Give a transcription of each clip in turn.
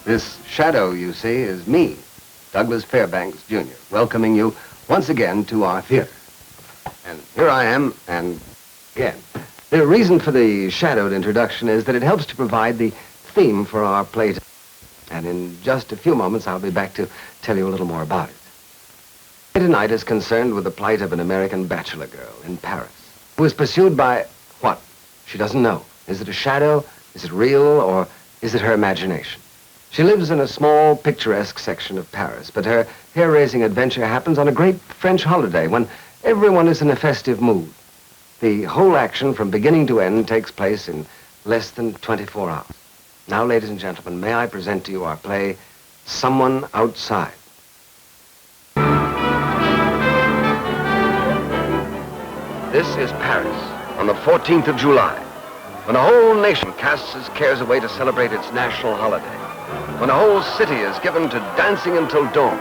This shadow, you see, is me, Douglas Fairbanks, Jr., welcoming you once again to our theater. And here I am, and again. The reason for the shadowed introduction is that it helps to provide the theme for our play. And in just a few moments, I'll be back to tell you a little more about it. Tonight is concerned with the plight of an American bachelor girl in Paris who is pursued by what? She doesn't know. Is it a shadow? Is it real? Or is it her imagination? She lives in a small, picturesque section of Paris, but her hair-raising adventure happens on a great French holiday when everyone is in a festive mood. The whole action from beginning to end takes place in less than 24 hours. Now, ladies and gentlemen, may I present to you our play, Someone Outside. This is Paris on the 14th of July, when a whole nation casts its cares away to celebrate its national holiday, when a whole city is given to dancing until dawn.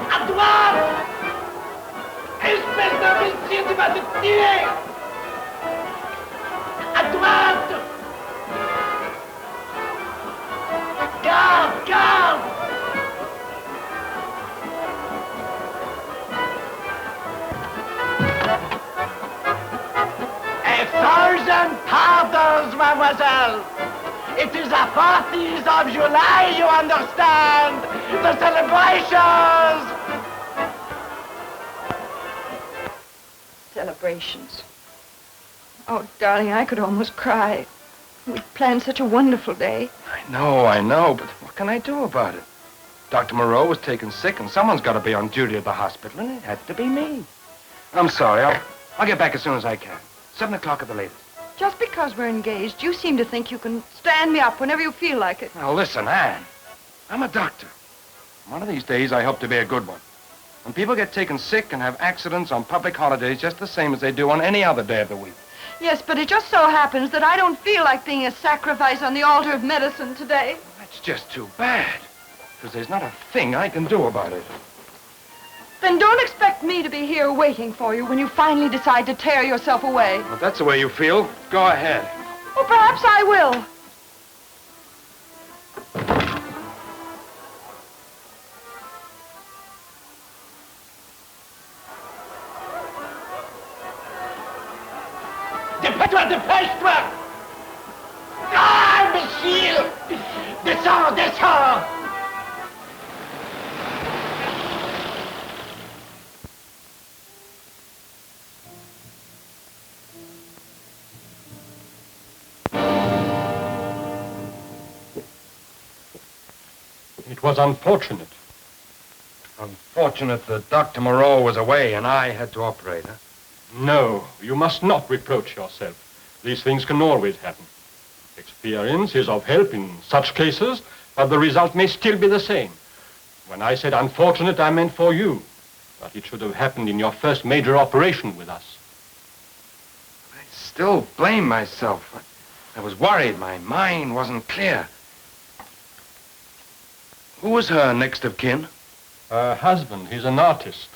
À droite! Espèce d'imbécile, tu vas te tuer! À droite! Garde, garde! A thousand pardons, mademoiselle! It is the 14th of July, you understand! The celebrations! Celebrations. Oh, darling, I could almost cry. We'd planned such a wonderful day. I know, but what can I do about it? Dr. Moreau was taken sick, and someone's got to be on duty at the hospital, and it had to be me. I'm sorry. I'll get back as soon as I can. 7 o'clock at the latest. Just because we're engaged, you seem to think you can stand me up whenever you feel like it. Now, listen, Anne. I'm a doctor. One of these days, I hope to be a good one. When people get taken sick and have accidents on public holidays just the same as they do on any other day of the week. Yes, but it just so happens that I don't feel like being a sacrifice on the altar of medicine today. That's just too bad, because there's not a thing I can do about it. Then don't expect me to be here waiting for you when you finally decide to tear yourself away. Well, if that's the way you feel, go ahead. Well, perhaps I will. Dépêche-toi, dépêche-toi! Ah, imbécile! Descends, descends! It was unfortunate. Unfortunate that Dr. Moreau was away and I had to operate, huh? No, you must not reproach yourself. These things can always happen. Experience is of help in such cases, but the result may still be the same. When I said unfortunate, I meant for you. But it should have happened in your first major operation with us. I still blame myself. I was worried. My mind wasn't clear. Who was her next of kin? Her husband, he's an artist.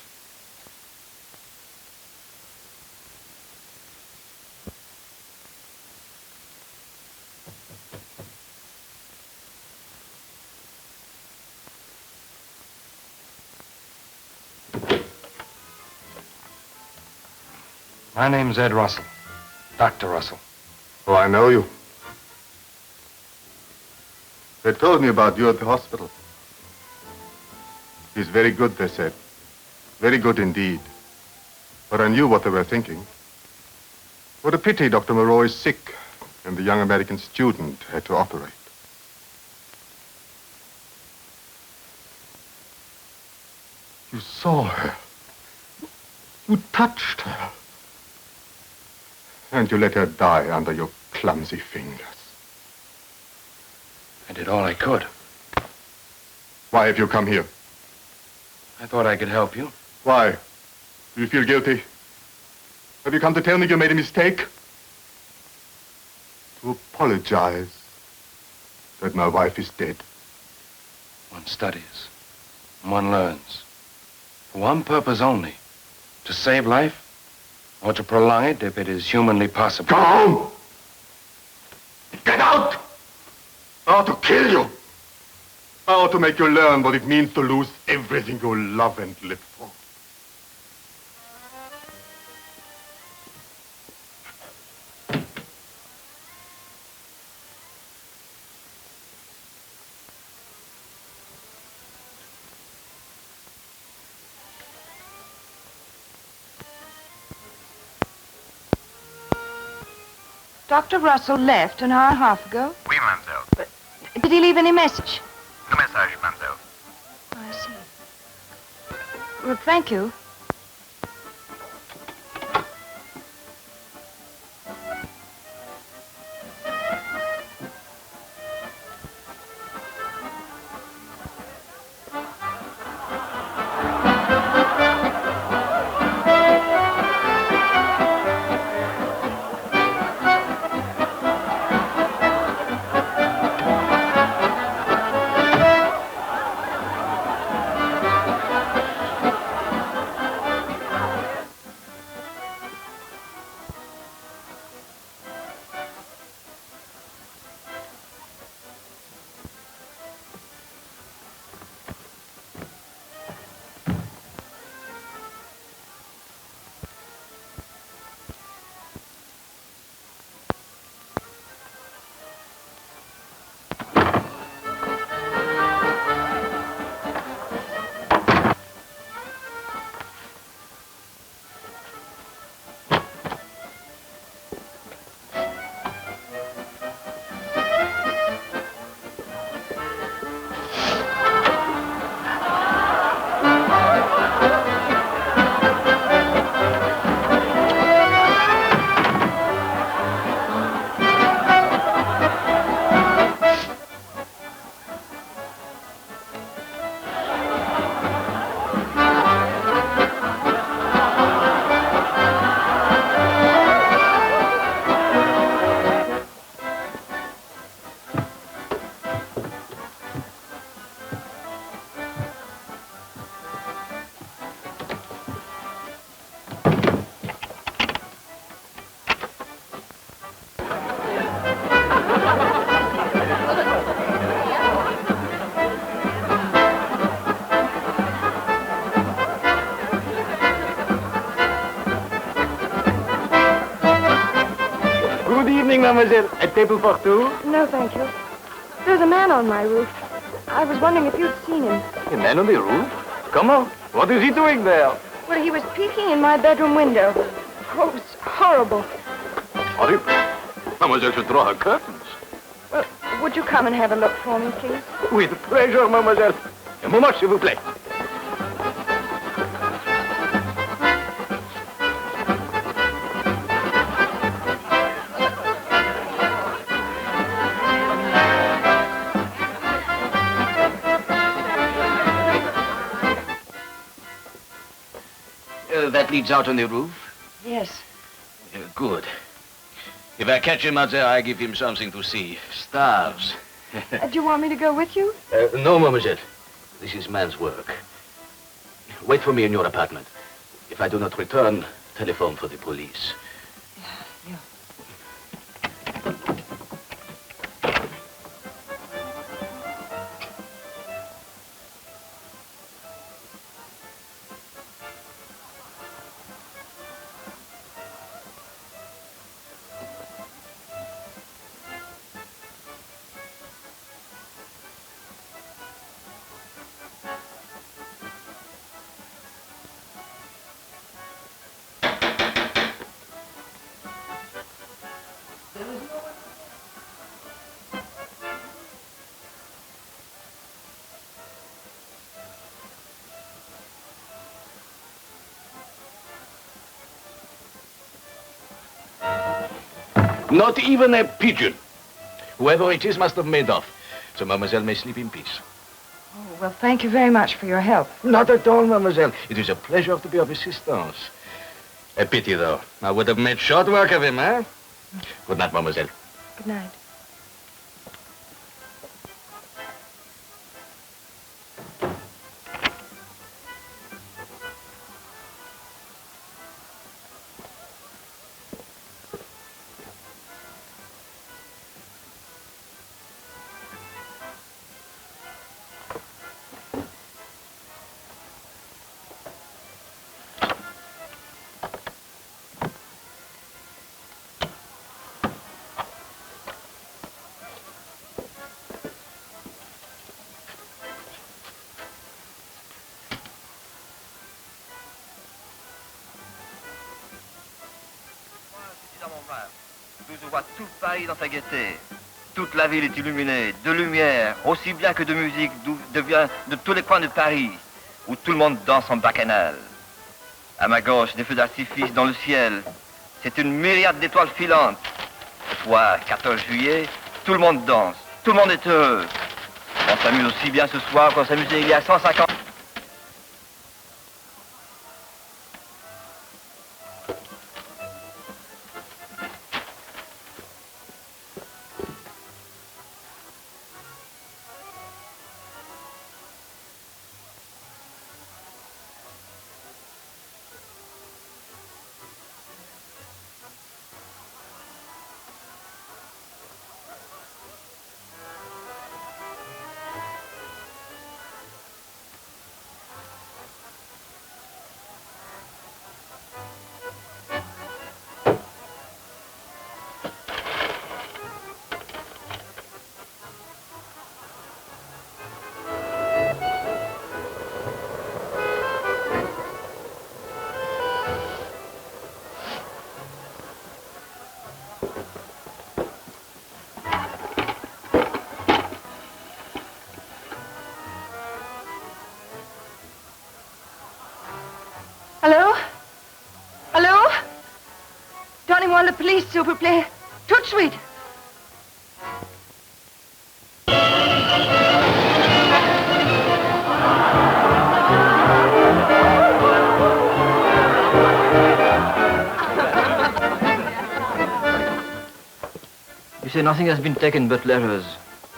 My name's Ed Russell. Dr. Russell. Oh, I know you. They told me about you at the hospital. He's very good, they said. Very good indeed. But I knew what they were thinking. What a pity Dr. Moreau is sick and the young American student had to operate. You saw her. You touched her. And you let her die under your clumsy fingers. I did all I could. Why have you come here? I thought I could help you. Why? Do you feel guilty? Have you come to tell me you made a mistake? To apologize that my wife is dead. One studies, and one learns. For one purpose only, to save life Or to prolong it if it is humanly possible. Go! Get out! I ought to kill you. I ought to make you learn what it means to lose everything you love and live for. Dr. Russell left an hour and a half ago. Oui, mademoiselle. Did he leave any message? No message, mademoiselle. I see. Well, thank you. Good evening, mademoiselle. A table for two? No, thank you. There's a man on my roof. I was wondering if you'd seen him. A man on the roof? Come on. What is he doing there? Well, he was peeking in my bedroom window. Oh, it's horrible. Horrible. Mademoiselle should draw her curtains. Well, would you come and have a look for me, please? With pleasure, mademoiselle. Un moment, s'il vous plaît. That leads out on the roof? Yes. Good. If I catch him out there, I give him something to see. Stars. Do you want me to go with you? No, mademoiselle. This is man's work. Wait for me in your apartment. If I do not return, telephone for the police. Yeah. Not even a pigeon. Whoever it is must have made off, so mademoiselle may sleep in peace. Oh, well, thank you very much for your help. Not at all, mademoiselle. It is a pleasure to be of assistance. A pity, though. I would have made short work of him, eh? Good night, mademoiselle. Good night. je vois tout Paris dans sa gaieté. Toute la ville est illuminée, de lumière, aussi bien que de musique, d'où vient de tous les coins de Paris, où tout le monde danse en bacchanal. À ma gauche, des feux d'artifice dans le ciel. C'est une myriade d'étoiles filantes. Ce soir, 14 juillet, tout le monde danse, tout le monde est heureux. On s'amuse aussi bien ce soir qu'on s'amusait il y a 150... Allô? Allô? Donnez-moi la police, s'il vous plaît. Tout de suite. You say nothing has been taken but letters.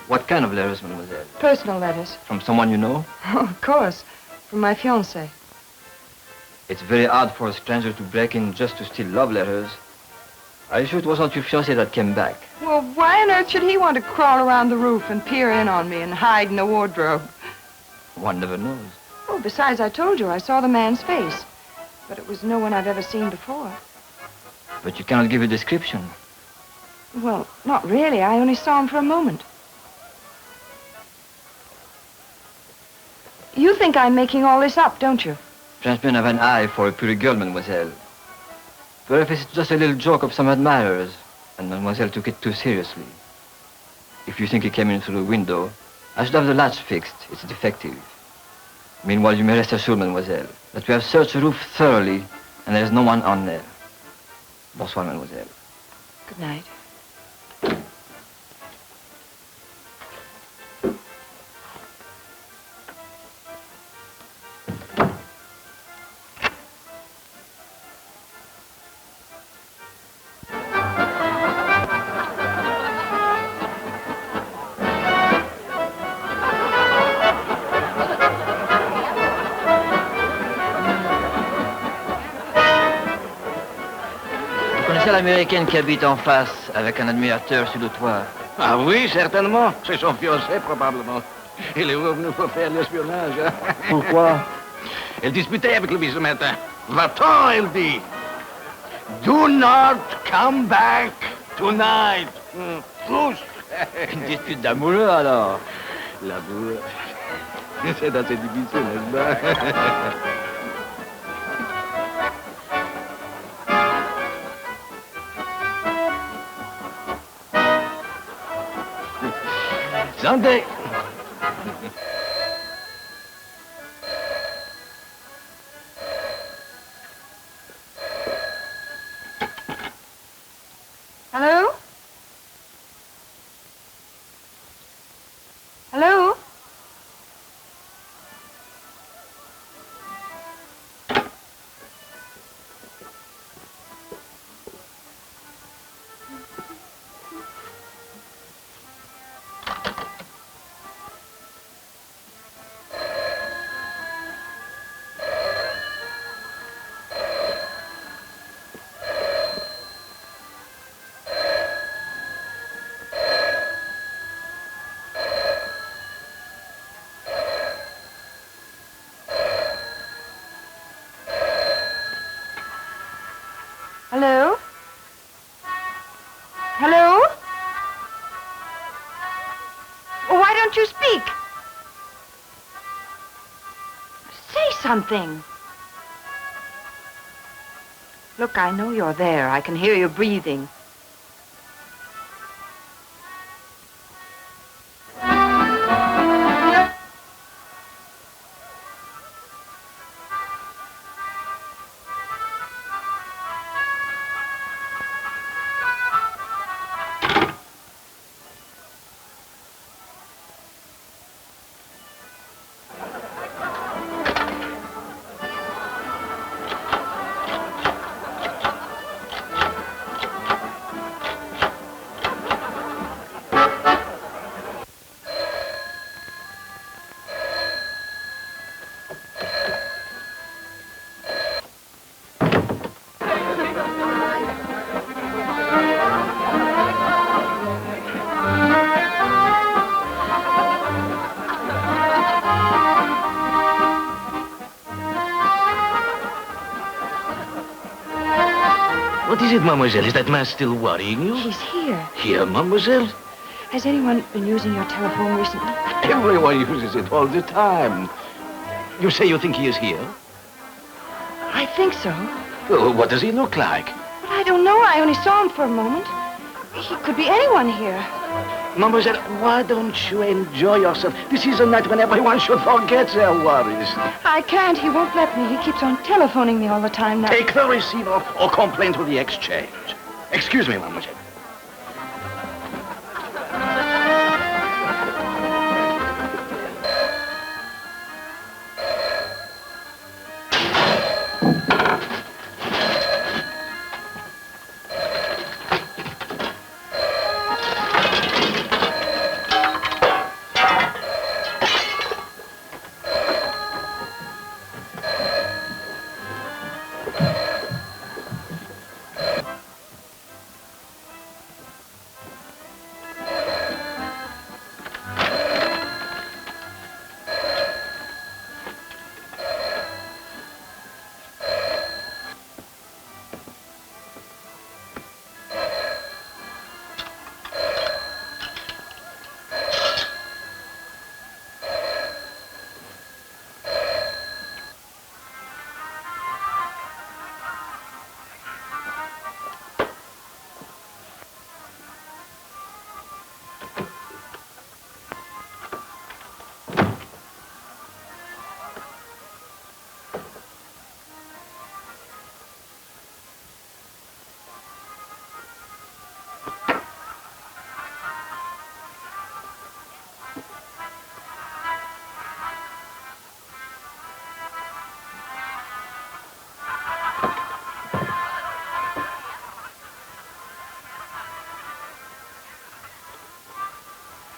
What kind of letters, mademoiselle? Personal letters. From someone you know? Oh, of course. From my fiancé. It's very hard for a stranger to break in just to steal love letters. Are you sure it was not your fiancé that came back? Well, why on earth should he want to crawl around the roof and peer in on me and hide in the wardrobe? One never knows. Oh, besides, I told you I saw the man's face. But it was no one I've ever seen before. But you cannot give a description. Well, not really. I only saw him for a moment. You think I'm making all this up, don't you? Frenchmen have an eye for a pretty girl, mademoiselle. But if it's just a little joke of some admirers, and mademoiselle took it too seriously. If you think he came in through the window, I should have the latch fixed. It's defective. Meanwhile, you may rest assured, mademoiselle, that we have searched the roof thoroughly, and there is no one on there. Bonsoir, mademoiselle. Good night. C'est l'américaine qui habite en face, avec un admirateur sur le toit. Ah oui, certainement. C'est son fiancé, probablement. Il est revenu pour faire l'espionnage. Pourquoi? Elle disputait avec lui ce matin. Va-t'en, elle dit. Do not come back tonight. Tous. Une dispute d'amoureux, alors. L'amour. C'est assez difficile, n'est-ce pas? Santé. Hello? Hello? Hello? Hello? Well, why don't you speak? Say something. Look, I know you're there. I can hear you breathing. What is it, mademoiselle? Is that man still worrying you? He's here. Here, mademoiselle? Has anyone been using your telephone recently? Everyone uses it all the time. You say you think he is here? I think so. Oh, what does he look like? But I don't know. I only saw him for a moment. He could be anyone here. Mademoiselle, why don't you enjoy yourself? This is a night when everyone should forget their worries. I can't. He won't let me. He keeps on telephoning me all the time now. Take the receiver or complain to the exchange. Excuse me, mademoiselle.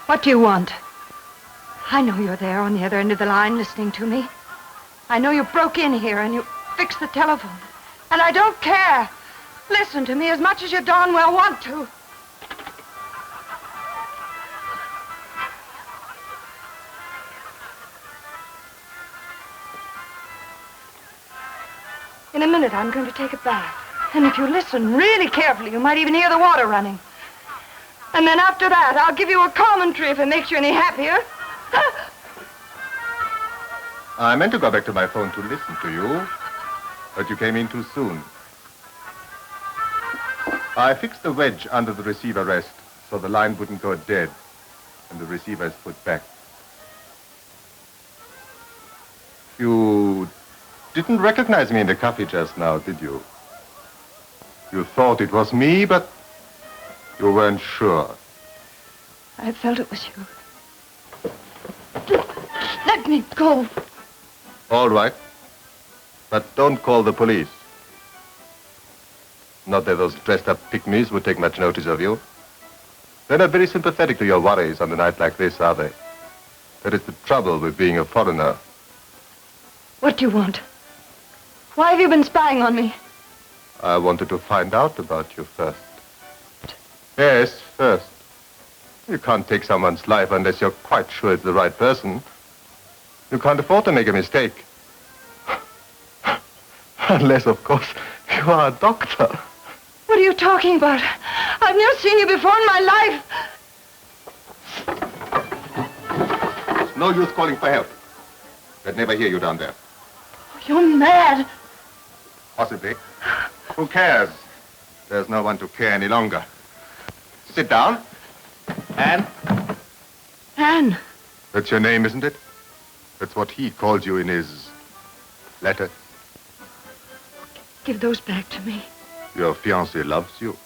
What do you want? I know you're there on the other end of the line listening to me. I know you broke in here and you fixed the telephone. And I don't care. Listen to me as much as you darn well want to. In a minute, I'm going to take a bath. And if you listen really carefully, you might even hear the water running. And then after that, I'll give you a commentary if it makes you any happier. I meant to go back to my phone to listen to you, but you came in too soon. I fixed the wedge under the receiver rest so the line wouldn't go dead and the receiver is put back. You didn't recognize me in the cafe just now, did you? You thought it was me, but you weren't sure. I felt it was you. Let me go. All right. But don't call the police. Not that those dressed-up pygmies would take much notice of you. They're not very sympathetic to your worries on a night like this, are they? That is the trouble with being a foreigner. What do you want? Why have you been spying on me? I wanted to find out about you first. Yes, first. You can't take someone's life unless you're quite sure it's the right person. You can't afford to make a mistake. Unless, of course, you are a doctor. What are you talking about? I've never seen you before in my life. It's no use calling for help. They'd never hear you down there. You're mad. Possibly. Who cares? There's no one to care any longer. Sit down. Anne? Anne. That's your name, isn't it? That's what he called you in his letter. Give those back to me. Your fiancé loves you.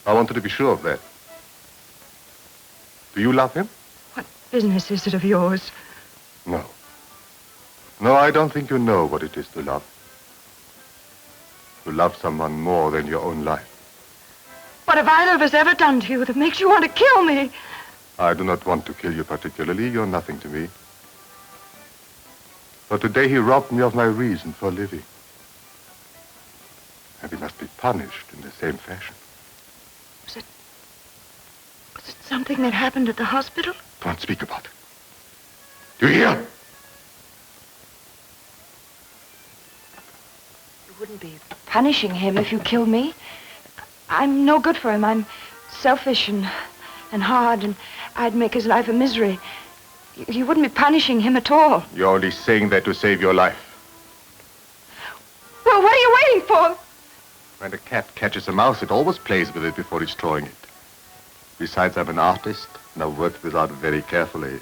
I wanted to be sure of that. Do you love him? What business is it of yours? No. No, I don't think you know what it is to love. To love someone more than your own life. What have either of us ever done to you that makes you want to kill me? I do not want to kill you particularly. You're nothing to me. But today he robbed me of my reason for living. And he must be punished in the same fashion. Was it something that happened at the hospital? Don't speak about it. Do you hear? You wouldn't be punishing him if you kill me. I'm no good for him. I'm selfish and hard, and I'd make his life a misery. You wouldn't be punishing him at all. You're only saying that to save your life. Well, what are you waiting for? When a cat catches a mouse, it always plays with it before destroying it. Besides, I'm an artist, and I've worked this out very carefully.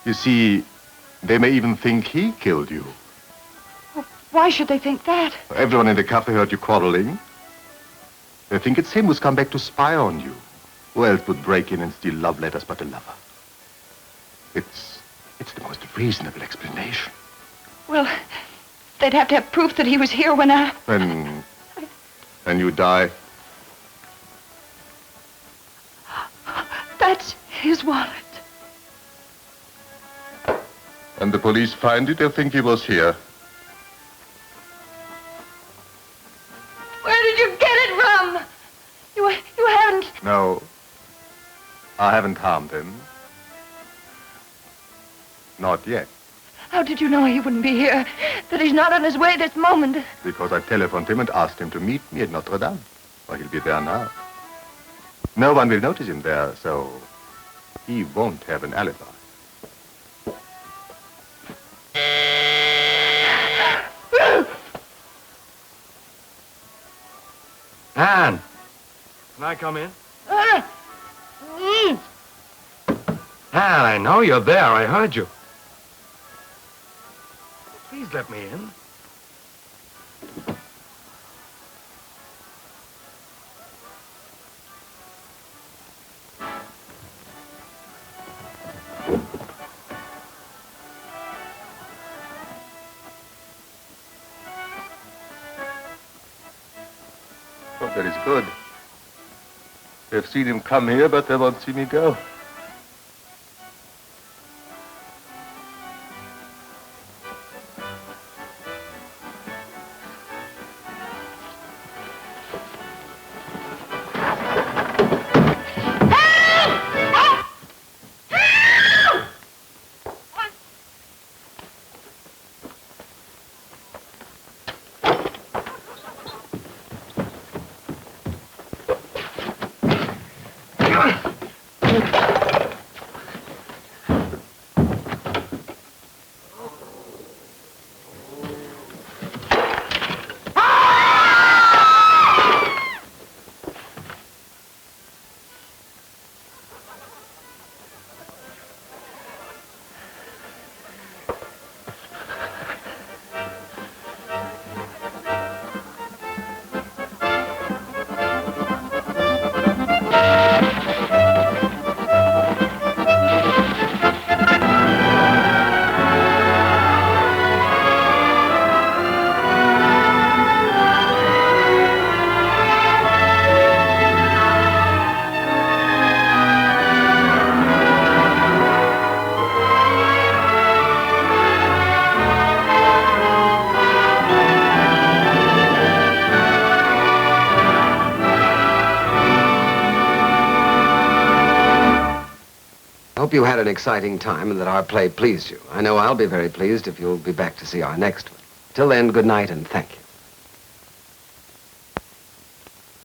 You see, they may even think he killed you. Well, why should they think that? Everyone in the cafe heard you quarreling. They think it's him who's come back to spy on you. Who else would break in and steal love letters but a lover? It's the most reasonable explanation. Well, they'd have to have proof that he was here when I... When you die. That's his wallet. And the police find it, they'll think he was here. Where did you get it from? You haven't... No, I haven't harmed him. Not yet. How did you know he wouldn't be here? That he's not on his way this moment? Because I telephoned him and asked him to meet me at Notre Dame. Well, he'll be there now. No one will notice him there, so he won't have an alibi. Anne, can I come in? Anne, I know you're there. I heard you. Please let me in. Oh, that is good. They've seen him come here, but they won't see me go. Hope you had an exciting time and that our play pleased you. I know I'll be very pleased if you'll be back to see our next one. Till then, good night and thank you.